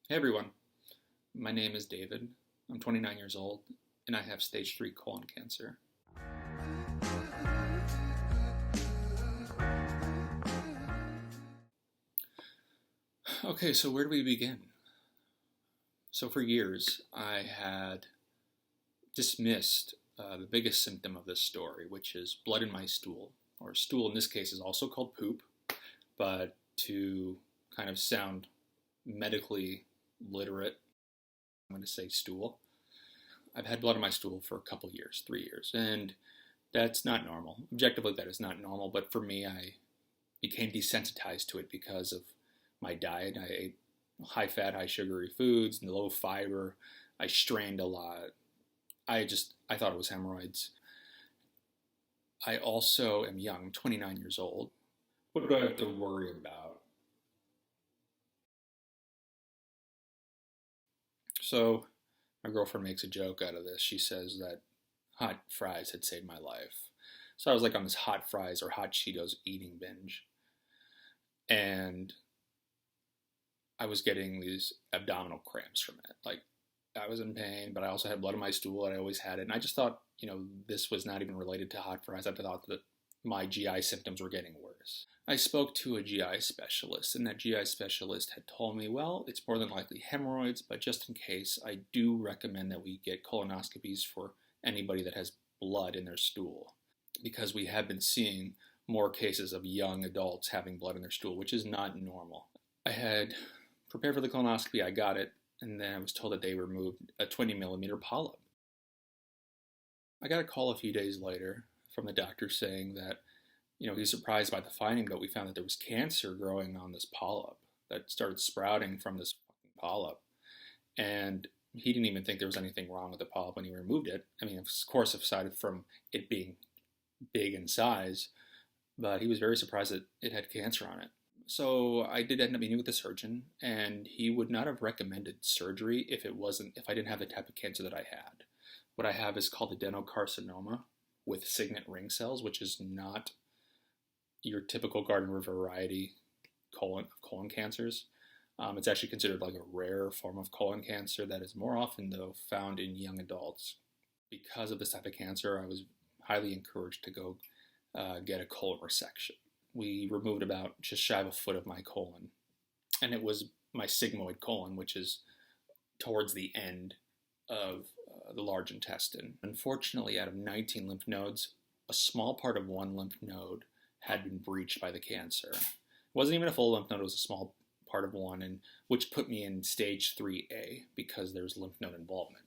Hey everyone, my name is David. I'm 29 years old and I have stage 3 colon cancer. Okay, so where do we begin? So for years I had dismissed the biggest symptom of this story, which is blood in my stool, or stool in this case is also called poop, but to kind of sound medically literate, I'm going to say stool. I've had blood in my stool for a couple years, 3 years, and that's not normal. Objectively, that is not normal, but for me, I became desensitized to it because of my diet. I ate high fat, high sugary foods and low fiber. I strained a lot. I thought it was hemorrhoids. I also am young, I'm 29 years old. What do I have to worry about? So my girlfriend makes a joke out of this. She says that hot fries had saved my life. So I was like on this hot fries or hot Cheetos eating binge. And I was getting these abdominal cramps from it. Like, I was in pain, but I also had blood in my stool, and I always had it. And I just thought, this was not even related to hot fries. I thought that my GI symptoms were getting worse. I spoke to a GI specialist, and that GI specialist had told me, well, it's more than likely hemorrhoids, but just in case, I do recommend that we get colonoscopies for anybody that has blood in their stool, because we have been seeing more cases of young adults having blood in their stool, which is not normal. I had prepared for the colonoscopy, I got it, and then I was told that they removed a 20 millimeter polyp. I got a call a few days later from the doctor saying that, he's surprised by the finding, but we found that there was cancer growing on this polyp that started sprouting from this polyp. And he didn't even think there was anything wrong with the polyp when he removed it. I mean, of course, aside from it being big in size, but he was very surprised that it had cancer on it. So I did end up meeting with the surgeon, and he would not have recommended surgery if I didn't have the type of cancer that I had. What I have is called adenocarcinoma with signet ring cells, which is not your typical garden variety colon cancers. It's actually considered like a rare form of colon cancer that is more often, though, found in young adults. Because of this type of cancer, I was highly encouraged to go get a colon resection. We removed about just shy of a foot of my colon, and it was my sigmoid colon, which is towards the end of the large intestine. Unfortunately, out of 19 lymph nodes, a small part of one lymph node had been breached by the cancer. It wasn't even a full lymph node, it was a small part of one, and which put me in stage 3A because there's lymph node involvement.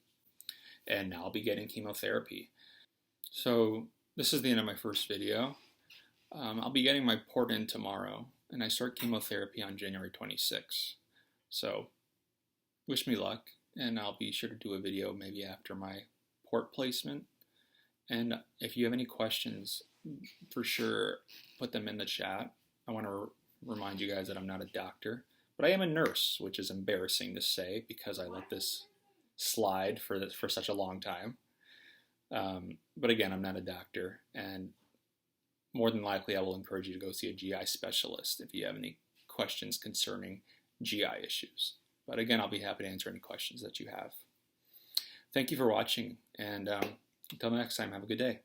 And now I'll be getting chemotherapy. So this is the end of my first video. I'll be getting my port in tomorrow, and I start chemotherapy on January 26th. So wish me luck, and I'll be sure to do a video maybe after my port placement. And if you have any questions, for sure put them in the chat. I want to remind you guys that I'm not a doctor, but I am a nurse, which is embarrassing to say because I let this slide for such a long time. But again, I'm not a doctor, and more than likely I will encourage you to go see a GI specialist if you have any questions concerning GI issues. But again, I'll be happy to answer any questions that you have. Thank you for watching, and until next time, have a good day.